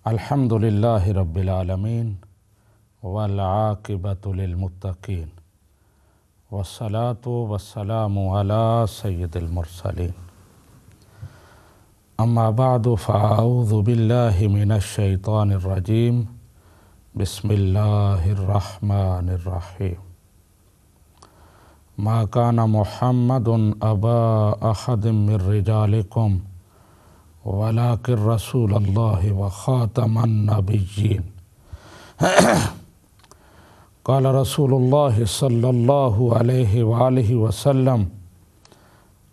الحمدللہ رب العالمین والعاقبۃ للمتقین والصلاۃ والسلام علی سید المرسلین اما بعد فاعوذ باللہ من الشیطان الرجیم بسم اللہ الرحمن الرحیم ما کان محمد ابا احد من رجالکم ولکن رسول اللہ وخاتم النبیین قال رسول اللہ صلی اللہ علیہ وآلہ وسلم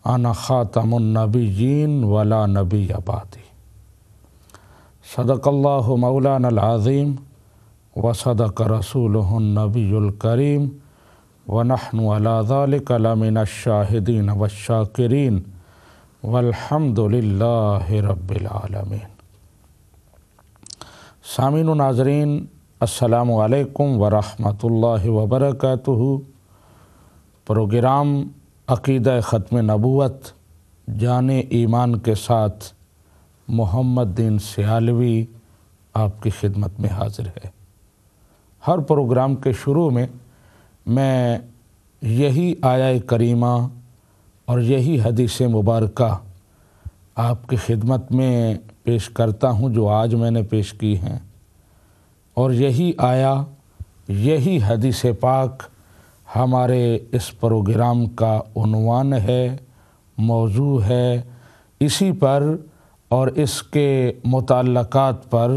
انا خاتم النبیین ولا نبی بعدی صدق اللہ مولانا العظیم وصدق رسولہ النبی الکریم ونحن علی ذلک لمن الشاہدین والشاکرین والحمد للہ رب العالمین۔ سامعین و ناظرین، السلام علیکم ورحمۃ اللہ وبرکاتہ۔ پروگرام عقیدہ ختم نبوت جان ایمان کے ساتھ محمد دین سیالوی آپ کی خدمت میں حاضر ہے۔ ہر پروگرام کے شروع میں یہی آیہ کریمہ اور یہی حدیث مبارکہ آپ کی خدمت میں پیش کرتا ہوں جو آج میں نے پیش کی ہیں، اور یہی آیا، یہی حدیث پاک ہمارے اس پروگرام کا عنوان ہے، موضوع ہے، اسی پر اور اس کے متعلقات پر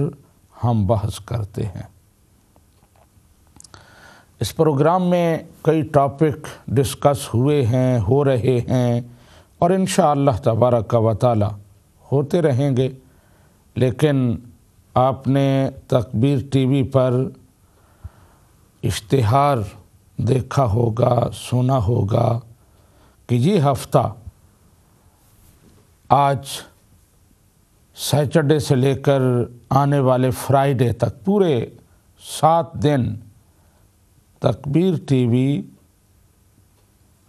ہم بحث کرتے ہیں۔ اس پروگرام میں کئی ٹاپک ڈسکس ہوئے ہیں، ہو رہے ہیں، اور انشاءاللہ تبارک و تعالی ہوتے رہیں گے، لیکن آپ نے تکبیر ٹی وی پر اشتہار دیکھا ہوگا، سنا ہوگا کہ یہ ہفتہ آج سیٹرڈے سے لے کر آنے والے فرائیڈے تک پورے 7 دن تکبیر ٹی وی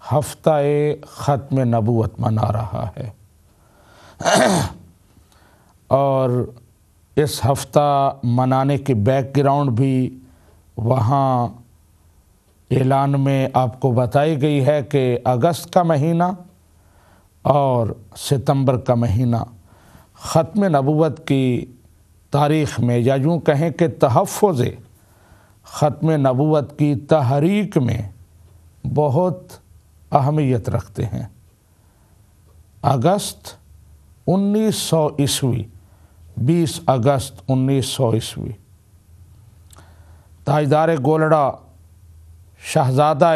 ہفتہ ختم نبوت منا رہا ہے، اور اس ہفتہ منانے کی بیک گراؤنڈ بھی وہاں اعلان میں آپ کو بتائی گئی ہے کہ اگست کا مہینہ اور ستمبر کا مہینہ ختم نبوت کی تاریخ میں، یا یوں کہیں کہ تحفظ ختم نبوت کی تحریک میں بہت اہمیت رکھتے ہیں۔ اگست 1900 عیسوی، 20 اگست 1900 عیسوی، تاجدار گولڑا شہزادہ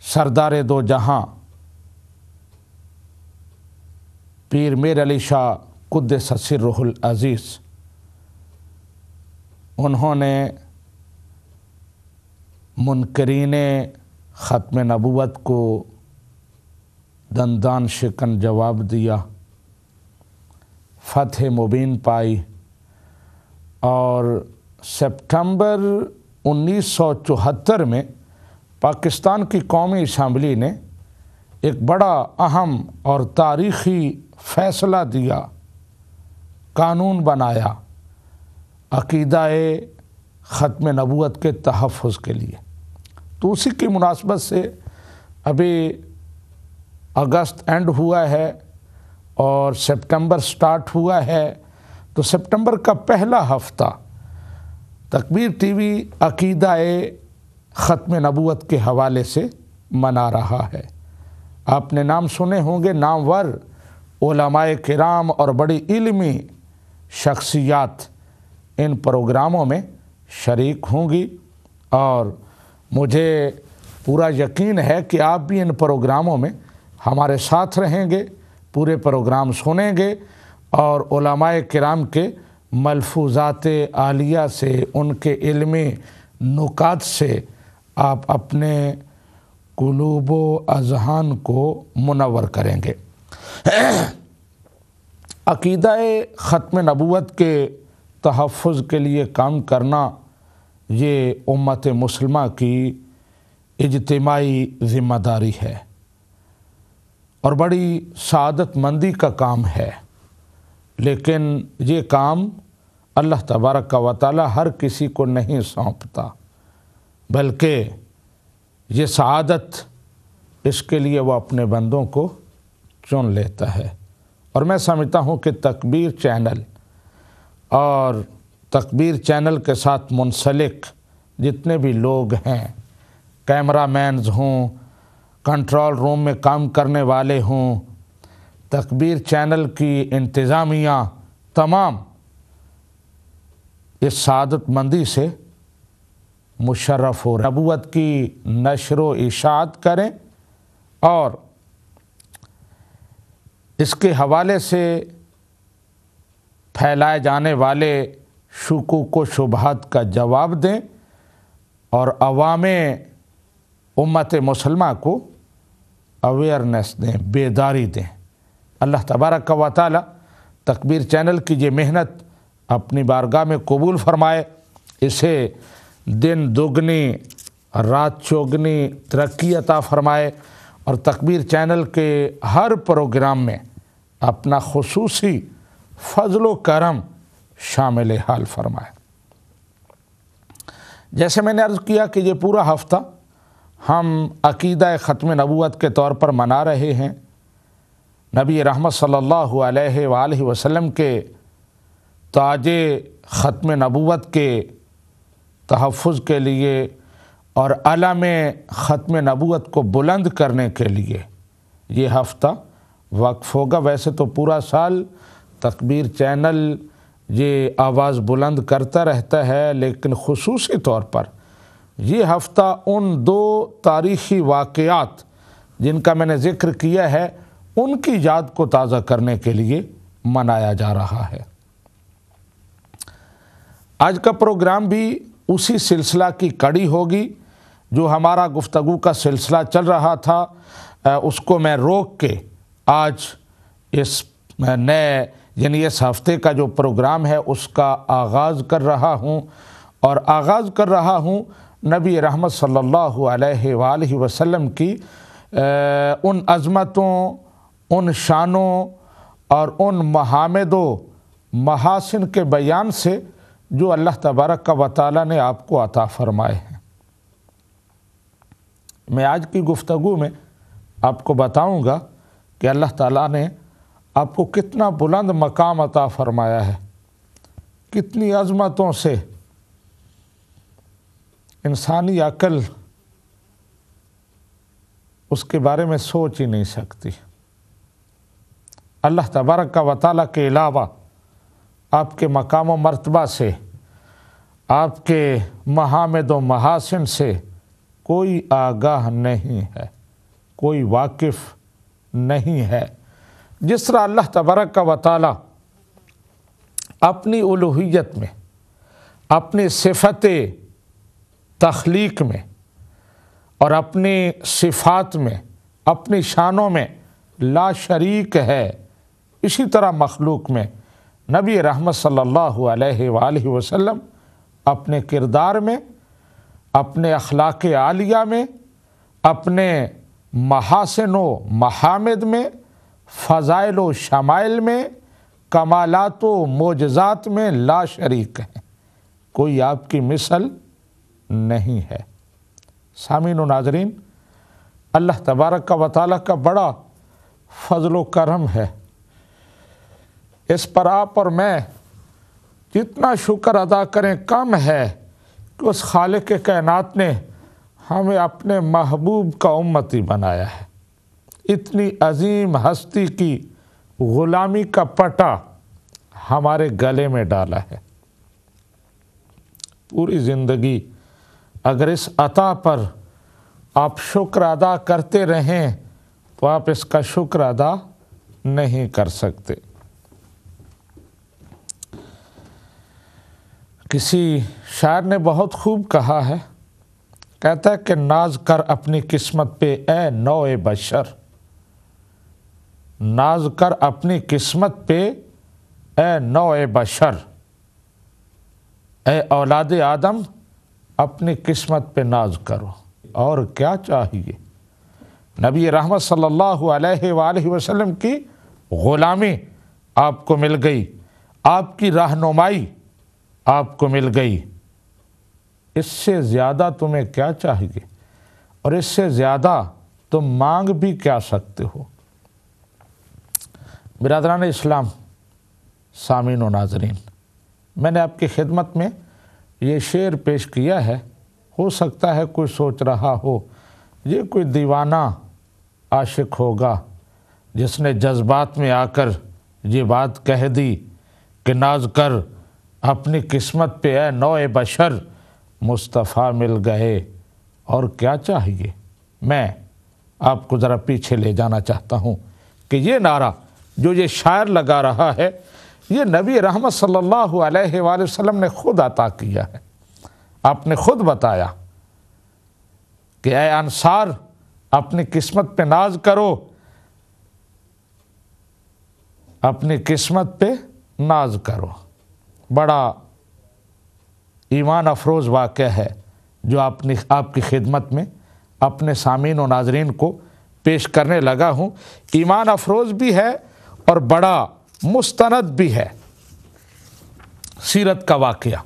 سردار دو جہاں پیر میر علی شاہ قدس سرہ العزیز، انہوں نے منکرین ختم نبوت کو دندان شکن جواب دیا، فتح مبین پائی، اور سپٹمبر 1974 میں پاکستان کی قومی اسمبلی نے ایک بڑا اہم اور تاریخی فیصلہ دیا، قانون بنایا عقیدہ ختم نبوت کے تحفظ کے لیے۔ تو اسی کی مناسبت سے ابھی اگست اینڈ ہوا ہے اور سپٹمبر سٹارٹ ہوا ہے، تو سپٹمبر کا پہلا ہفتہ تکبیر ٹی وی عقیدہ ختم نبوت کے حوالے سے منا رہا ہے۔ آپ نے نام سنے ہوں گے، نامور علماء کرام اور بڑی علمی شخصیات ان پروگراموں میں شریک ہوں گی، اور مجھے پورا یقین ہے کہ آپ بھی ان پروگراموں میں ہمارے ساتھ رہیں گے، پورے پروگرام سنیں گے، اور علماء کرام کے ملفوظات عالیہ سے، ان کے علمی نکات سے آپ اپنے قلوب و اذہان کو منور کریں گے۔ عقیدہ ختم نبوت کے تحفظ کے لیے کام کرنا یہ امت مسلمہ کی اجتماعی ذمہ داری ہے اور بڑی سعادت مندی کا کام ہے۔ لیکن یہ کام اللہ تبارک و تعالی ہر کسی کو نہیں سونپتا، بلکہ یہ سعادت اس کے لیے وہ اپنے بندوں کو چن لیتا ہے۔ اور میں سمجھتا ہوں کہ تکبیر چینل اور تکبیر چینل کے ساتھ منسلک جتنے بھی لوگ ہیں، کیمرہ مینز ہوں، کنٹرول روم میں کام کرنے والے ہوں، تکبیر چینل کی انتظامیہ، تمام اس سعادت مندی سے مشرف ہو رہے، نبوت کی نشر و اشاعت کریں اور اس کے حوالے سے پھیلائے جانے والے شکوک و شبہات کا جواب دیں اور عوام امت مسلمہ کو اویئرنیس دیں، بیداری دیں۔ اللہ تبارک و تعالی تکبیر چینل کی یہ محنت اپنی بارگاہ میں قبول فرمائے، اسے دن دگنی رات چوگنی ترقی عطا فرمائے، اور تکبیر چینل کے ہر پروگرام میں اپنا خصوصی فضل و کرم شامل حال فرمائے۔ جیسے میں نے عرض کیا کہ یہ پورا ہفتہ ہم عقیدہ ختم نبوت کے طور پر منا رہے ہیں۔ نبی رحمت صلی اللہ علیہ وآلہ وسلم کے تاج ختم نبوت کے تحفظ کے لیے اور علم ختم نبوت کو بلند کرنے کے لیے یہ ہفتہ وقف ہوگا۔ ویسے تو پورا سال تکبیر چینل یہ آواز بلند کرتا رہتا ہے، لیکن خصوصی طور پر یہ ہفتہ ان دو تاریخی واقعات جن کا میں نے ذکر کیا ہے ان کی یاد کو تازہ کرنے کے لیے منایا جا رہا ہے۔ آج کا پروگرام بھی اسی سلسلہ کی کڑی ہوگی، جو ہمارا گفتگو کا سلسلہ چل رہا تھا اس کو میں روک کے آج اس نئے یعنی اس ہفتے کا جو پروگرام ہے اس کا آغاز کر رہا ہوں، اور آغاز کر رہا ہوں نبی رحمت صلی اللہ علیہ وآلہ وسلم کی ان عظمتوں، ان شانوں اور ان محامد و محاسن کے بیان سے جو اللہ تبارک و تعالی نے آپ کو عطا فرمائے ہیں۔ میں آج کی گفتگو میں آپ کو بتاؤں گا کہ اللہ تعالیٰ نے آپ کو کتنا بلند مقام عطا فرمایا ہے، کتنی عظمتوں سے انسانی عقل اس کے بارے میں سوچ ہی نہیں سکتی۔ اللہ تبارک و تعالیٰ کے علاوہ آپ کے مقام و مرتبہ سے، آپ کے محامد و محاسن سے کوئی آگاہ نہیں ہے، کوئی واقف نہیں ہے۔ جس طرح اللہ تبارک و تعالی اپنی الوہیت میں، اپنی صفت تخلیق میں اور اپنی صفات میں، اپنی شانوں میں لا شریک ہے، اسی طرح مخلوق میں نبی رحمت صلی اللہ علیہ وآلہ وسلم اپنے کردار میں، اپنے اخلاق عالیہ میں، اپنے محاسن و محامد میں، فضائل و شمائل میں، کمالات و معجزات میں لا شریک ہیں، کوئی آپ کی مثل نہیں ہے۔ سامعین و ناظرین، اللہ تبارک و تعالیٰ کا بڑا فضل و کرم ہے، اس پر آپ اور میں جتنا شکر ادا کریں کم ہے کہ اس خالق کائنات نے ہمیں اپنے محبوب کا امتی بنایا ہے، اتنی عظیم ہستی کی غلامی کا پٹا ہمارے گلے میں ڈالا ہے۔ پوری زندگی اگر اس عطا پر آپ شکر ادا کرتے رہیں تو آپ اس کا شکر ادا نہیں کر سکتے۔ کسی شاعر نے بہت خوب کہا ہے، کہتا ہے کہ ناز کر اپنی قسمت پہ اے نوع بشر، ناز کر اپنی قسمت پہ اے نوع بشر، اے اولاد آدم اپنی قسمت پہ ناز کرو، اور کیا چاہیے۔ نبی رحمت صلی اللہ علیہ وآلہ وسلم کی غلامی آپ کو مل گئی، آپ کی رہنمائی آپ کو مل گئی، اس سے زیادہ تمہیں کیا چاہیے؟ اور اس سے زیادہ تم مانگ بھی کیا سکتے ہو؟ برادران اسلام، سامعین و ناظرین، میں نے آپ کی خدمت میں یہ شعر پیش کیا ہے۔ ہو سکتا ہے کوئی سوچ رہا ہو یہ کوئی دیوانہ عاشق ہوگا جس نے جذبات میں آ کر یہ بات کہہ دی کہ ناز کر اپنی قسمت پہ اے نوع بشر مصطفیٰ مل گئے، اور کیا چاہیے؟ میں آپ کو ذرا پیچھے لے جانا چاہتا ہوں کہ یہ نعرہ جو یہ شاعر لگا رہا ہے یہ نبی رحمت صلی اللہ علیہ وآلہ وسلم نے خود عطا کیا ہے۔ آپ نے خود بتایا کہ اے انصار اپنی قسمت پہ ناز کرو، اپنی قسمت پہ ناز کرو۔ بڑا ایمان افروز واقعہ ہے جو آپ کی خدمت میں اپنے سامعین و ناظرین کو پیش کرنے لگا ہوں۔ ایمان افروز بھی ہے اور بڑا مستند بھی ہے۔ سیرت کا واقعہ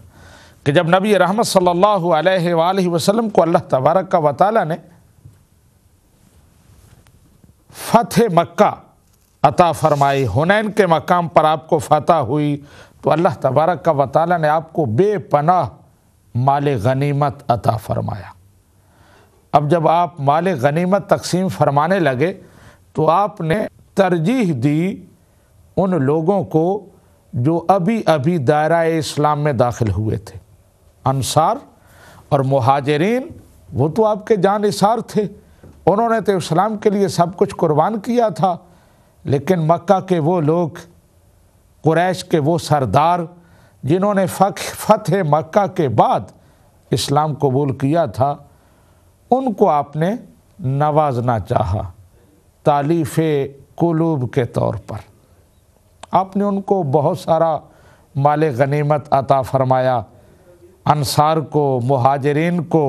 کہ جب نبی رحمت صلی اللہ علیہ وآلہ وسلم کو اللہ تبارک و تعالی نے فتح مکہ عطا فرمائی، حنین کے مقام پر آپ کو فتح ہوئی، تو اللہ تبارک و تعالی نے آپ کو بے پناہ مال غنیمت عطا فرمایا۔ اب جب آپ مال غنیمت تقسیم فرمانے لگے تو آپ نے ترجیح دی ان لوگوں کو جو ابھی دائرہ اسلام میں داخل ہوئے تھے۔ انصار اور مہاجرین وہ تو آپ کے جان نثار تھے، انہوں نے تو اسلام کے لیے سب کچھ قربان کیا تھا، لیکن مکہ کے وہ لوگ، قریش کے وہ سردار جنہوں نے فتح مکہ کے بعد اسلام قبول کیا تھا، ان کو آپ نے نوازنا چاہا تالیف قلوب کے طور پر۔ آپ نے ان کو بہت سارا مال غنیمت عطا فرمایا، انصار کو، مہاجرین کو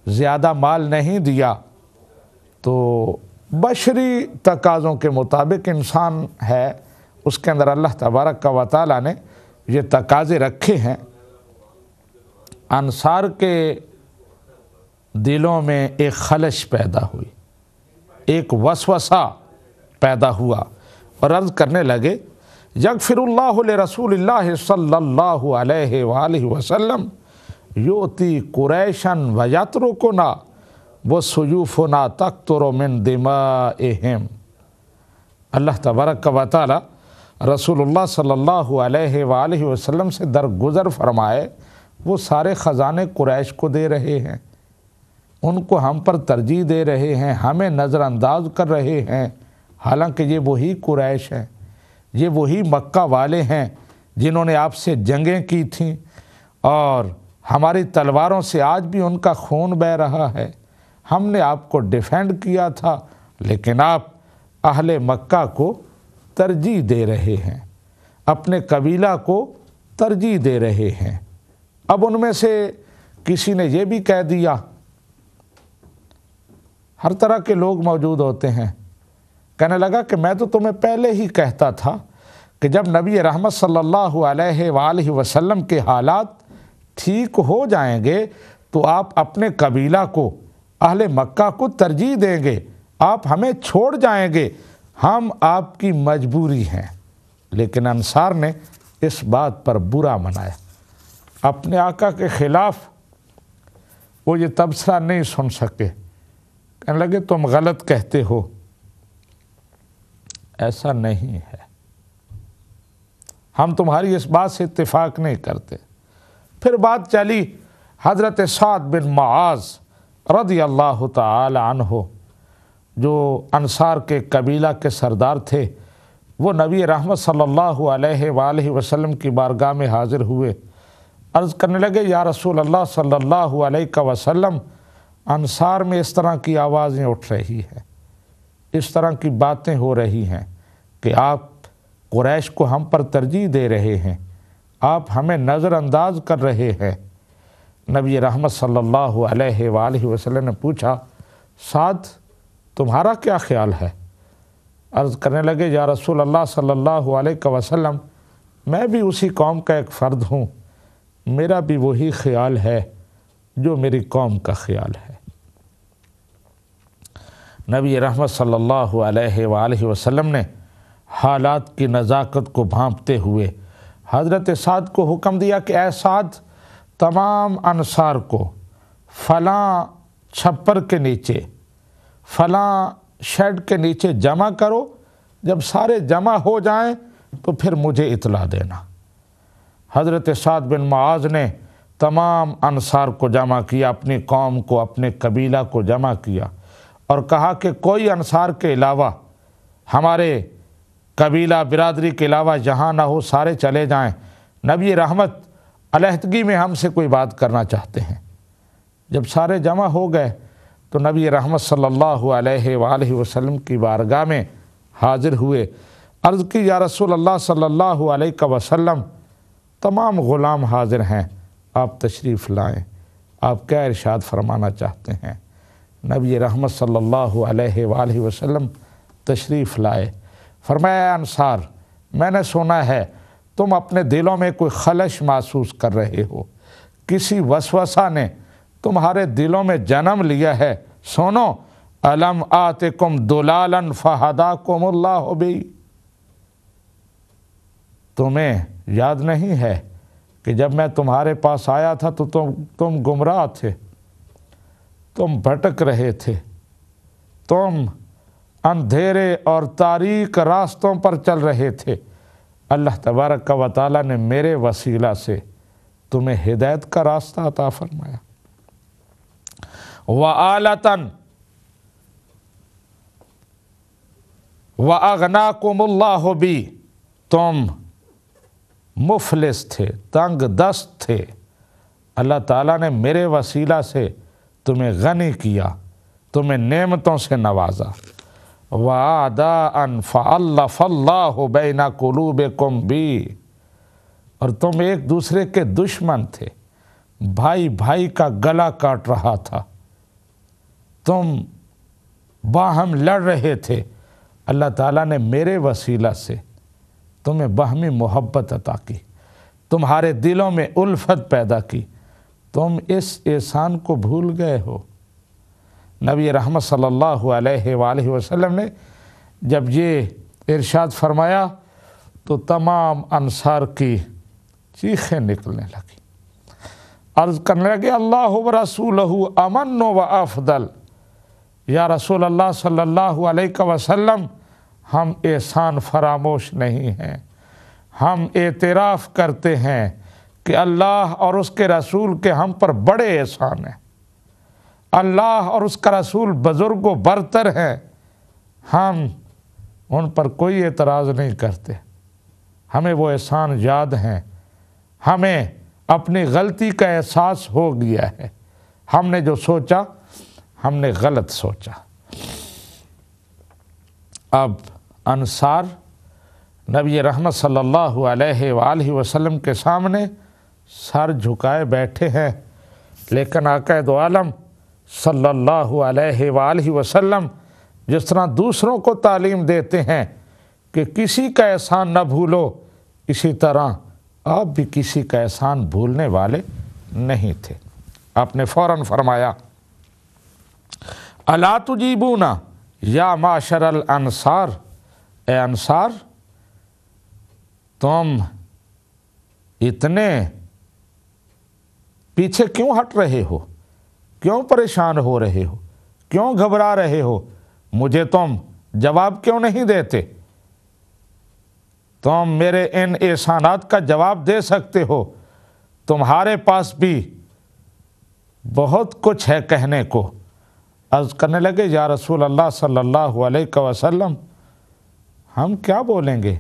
زیادہ مال نہیں دیا۔ تو بشری تقاضوں کے مطابق انسان ہے، اس کے اندر اللہ تبارک و تعالی نے یہ تقاضے رکھے ہیں۔ انصار کے دلوں میں ایک خلش پیدا ہوئی، ایک وسوسہ پیدا ہوا، اور عرض کرنے لگے یغفر اللہ لرسول اللہ صلی اللہ علیہ وآلہ وسلم یؤتی قریشا ویترکنا وسیوفنا تقطر من دمائہم۔ اللہ تبارک و تعالی رسول اللہ صلی اللہ علیہ وآلہ وسلم سے درگزر فرمائے، وہ سارے خزانے قریش کو دے رہے ہیں، ان کو ہم پر ترجیح دے رہے ہیں، ہمیں نظر انداز کر رہے ہیں، حالانکہ یہ وہی قریش ہیں، یہ وہی مکہ والے ہیں جنہوں نے آپ سے جنگیں کی تھیں، اور ہماری تلواروں سے آج بھی ان کا خون بہہ رہا ہے۔ ہم نے آپ کو ڈیفینڈ کیا تھا، لیکن آپ اہل مکہ کو ترجیح دے رہے ہیں، اپنے قبیلہ کو ترجیح دے رہے ہیں۔ اب ان میں سے کسی نے یہ بھی کہہ دیا، ہر طرح کے لوگ موجود ہوتے ہیں، کہنے لگا کہ میں تو تمہیں پہلے ہی کہتا تھا کہ جب نبی رحمت صلی اللہ علیہ وآلہ وسلم کے حالات ٹھیک ہو جائیں گے تو آپ اپنے قبیلہ کو، اہل مکہ کو ترجیح دیں گے، آپ ہمیں چھوڑ جائیں گے، ہم آپ کی مجبوری ہیں۔ لیکن انصار نے اس بات پر برا منایا، اپنے آقا کے خلاف وہ یہ تبصرہ نہیں سن سکے، کہنے لگے تم غلط کہتے ہو، ایسا نہیں ہے، ہم تمہاری اس بات سے اتفاق نہیں کرتے۔ پھر بات چلی، حضرت سعد بن معاذ رضی اللہ تعالی عنہ جو انصار کے قبیلہ کے سردار تھے، وہ نبی رحمت صلی اللہ علیہ وآلہ وسلم کی بارگاہ میں حاضر ہوئے، عرض کرنے لگے یا رسول اللہ صلی اللہ علیہ وسلم، انصار میں اس طرح کی آوازیں اٹھ رہی ہیں، اس طرح کی باتیں ہو رہی ہیں کہ آپ قریش کو ہم پر ترجیح دے رہے ہیں، آپ ہمیں نظر انداز کر رہے ہیں۔ نبی رحمت صلی اللہ علیہ وآلہ وسلم نے پوچھا سعد تمہارا کیا خیال ہے؟ عرض کرنے لگے یا رسول اللہ صلی اللہ علیہ وسلم میں بھی اسی قوم کا ایک فرد ہوں، میرا بھی وہی خیال ہے جو میری قوم کا خیال ہے۔ نبی رحمت صلی اللہ علیہ وآلہ وسلم نے حالات کی نزاکت کو بھانپتے ہوئے حضرت سعد کو حکم دیا کہ اے سعد، تمام انصار کو فلاں چھپر کے نیچے، فلاں شیڈ کے نیچے جمع کرو، جب سارے جمع ہو جائیں تو پھر مجھے اطلاع دینا۔ حضرت سعد بن معاذ نے تمام انصار کو جمع کیا، اپنی قوم کو، اپنے قبیلہ کو جمع کیا اور کہا کہ کوئی انصار کے علاوہ، ہمارے قبیلہ برادری کے علاوہ جہاں نہ ہو، سارے چلے جائیں، نبی رحمت علیحدگی میں ہم سے کوئی بات کرنا چاہتے ہیں۔ جب سارے جمع ہو گئے تو نبی رحمت صلی اللہ علیہ وآلہ وسلم کی بارگاہ میں حاضر ہوئے، عرض کی یا رسول اللہ صلی اللہ علیہ وسلم تمام غلام حاضر ہیں، آپ تشریف لائیں، آپ کیا ارشاد فرمانا چاہتے ہیں؟ نبی رحمت صلی اللہ علیہ وآلہ وسلم تشریف لائے، فرمایا اے انصار، میں نے سنا ہے تم اپنے دلوں میں کوئی خلش محسوس کر رہے ہو، کسی وسوسہ نے تمہارے دلوں میں جنم لیا ہے، سنو الم آتکم دلالا فہداکم اللہ بی، تمہیں یاد نہیں ہے کہ جب میں تمہارے پاس آیا تھا تو تم گمراہ تھے، تم بھٹک رہے تھے، تم اندھیرے اور تاریک راستوں پر چل رہے تھے، اللہ تبارک و تعالیٰ نے میرے وسیلہ سے تمہیں ہدایت کا راستہ عطا فرمایا۔ وَآلَةً وَأَغْنَاكُمُ اللَّهُ بِي، تم مفلس تھے، تنگ دست تھے، اللہ تعالیٰ نے میرے وسیلہ سے تمہیں غنی کیا، تمہیں نعمتوں سے نوازا۔ وَعَدَاءً فَأَلَّفَ اللَّهُ بَيْنَ قُلُوبِكُمْ بِي، اور تم ایک دوسرے کے دشمن تھے، بھائی بھائی کا گلا کاٹ رہا تھا، تم باہم لڑ رہے تھے، اللہ تعالیٰ نے میرے وسیلہ سے تمہیں باہمی محبت عطا کی، تمہارے دلوں میں الفت پیدا کی، تم اس احسان کو بھول گئے ہو۔ نبی رحمت صلی اللہ علیہ وآلہ وسلم نے جب یہ ارشاد فرمایا تو تمام انصار کی چیخیں نکلنے لگی، عرض کرنے لگے اللہ ورسولہ امن و افضل، یا رسول اللہ صلی اللہ علیہ وسلم ہم احسان فراموش نہیں ہیں، ہم اعتراف کرتے ہیں کہ اللہ اور اس کے رسول کے ہم پر بڑے احسان ہیں، اللہ اور اس کا رسول بزرگ و برتر ہیں، ہم ان پر کوئی اعتراض نہیں کرتے، ہمیں وہ احسان یاد ہیں، ہمیں اپنی غلطی کا احساس ہو گیا ہے، ہم نے جو سوچا ہم نے غلط سوچا۔ اب انصار نبی رحمت صلی اللہ علیہ وآلہ وسلم کے سامنے سر جھکائے بیٹھے ہیں، لیکن آقا دو عالم صلی اللہ علیہ وآلہ وسلم جس طرح دوسروں کو تعلیم دیتے ہیں کہ کسی کا احسان نہ بھولو، اسی طرح آپ بھی کسی کا احسان بھولنے والے نہیں تھے۔ آپ نے فوراً فرمایا الا تجیبون یا معشر الانصار، اے انصار تم اتنے پیچھے کیوں ہٹ رہے ہو، کیوں پریشان ہو رہے ہو، کیوں گھبرا رہے ہو، مجھے تم جواب کیوں نہیں دیتے؟ تم میرے ان احسانات کا جواب دے سکتے ہو، تمہارے پاس بھی بہت کچھ ہے کہنے کو۔ عرض کرنے لگے یا رسول اللہ صلی اللہ علیہ وسلم ہم کیا بولیں گے،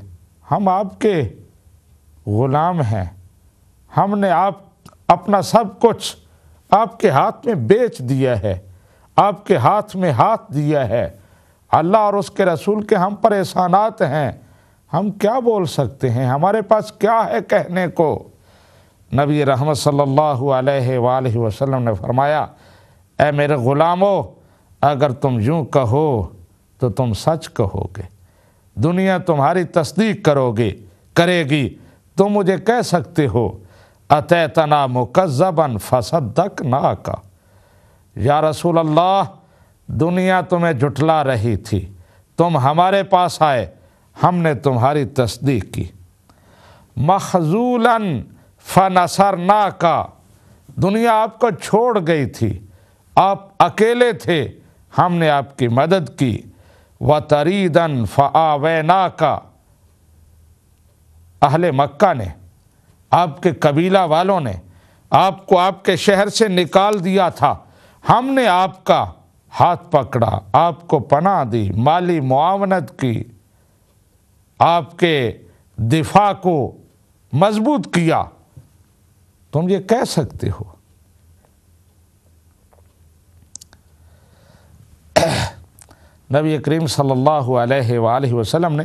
ہم آپ کے غلام ہیں، ہم نے اپنا سب کچھ آپ کے ہاتھ میں بیچ دیا ہے، آپ کے ہاتھ میں ہاتھ دیا ہے، اللہ اور اس کے رسول کے ہم پر احسانات ہیں، ہم کیا بول سکتے ہیں، ہمارے پاس کیا ہے کہنے کو؟ نبی رحمت صلی اللہ علیہ وآلہ وسلم نے فرمایا اے میرے غلامو، اگر تم یوں کہو تو تم سچ کہو گے، دنیا تمہاری تصدیق کرے گی، تم مجھے کہہ سکتے ہو اتیتنا مکذبا فصدقناک، یا رسول اللہ دنیا تمہیں جھٹلا رہی تھی، تم ہمارے پاس آئے، ہم نے تمہاری تصدیق کی۔ مخذولا فنصرناک، دنیا آپ کو چھوڑ گئی تھی، آپ اکیلے تھے، ہم نے آپ کی مدد کی۔ وطریدا فآویناک، اہل مکہ نے، آپ کے قبیلہ والوں نے آپ کو آپ کے شہر سے نکال دیا تھا، ہم نے آپ کا ہاتھ پکڑا، آپ کو پناہ دی، مالی معاونت کی، آپ کے دفاع کو مضبوط کیا۔ تم یہ کہہ سکتے ہو۔ نبی کریم صلی اللہ علیہ وآلہ وسلم نے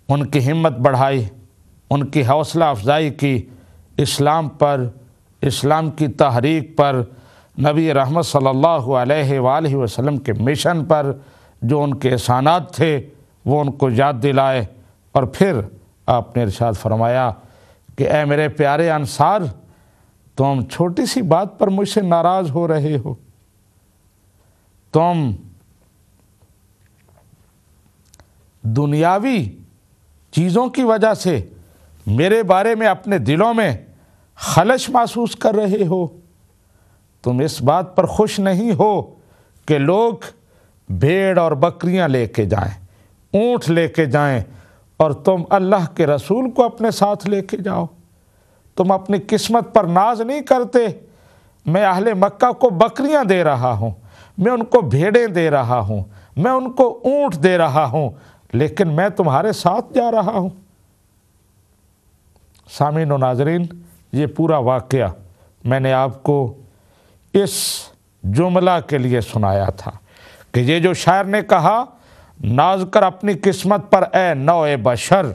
ان کی ہمت بڑھائی، ان کی حوصلہ افزائی کی، اسلام پر، اسلام کی تحریک پر، نبی رحمت صلی اللہ علیہ وآلہ وسلم کے مشن پر جو ان کے احسانات تھے وہ ان کو یاد دلائے، اور پھر آپ نے ارشاد فرمایا کہ اے میرے پیارے انصار، تم چھوٹی سی بات پر مجھ سے ناراض ہو رہے ہو، تم دنیاوی چیزوں کی وجہ سے میرے بارے میں اپنے دلوں میں خلش محسوس کر رہے ہو، تم اس بات پر خوش نہیں ہو کہ لوگ بھیڑ اور بکریاں لے کے جائیں، اونٹ لے کے جائیں، اور تم اللہ کے رسول کو اپنے ساتھ لے کے جاؤ۔ تم اپنی قسمت پر ناز نہیں کرتے، میں اہل مکہ کو بکریاں دے رہا ہوں، میں ان کو بھیڑیں دے رہا ہوں، میں ان کو اونٹ دے رہا ہوں، لیکن میں تمہارے ساتھ جا رہا ہوں۔ سامعین و ناظرین، یہ پورا واقعہ میں نے آپ کو اس جملہ کے لیے سنایا تھا کہ یہ جو شاعر نے کہا، ناز کر اپنی قسمت پر اے نوع بشر،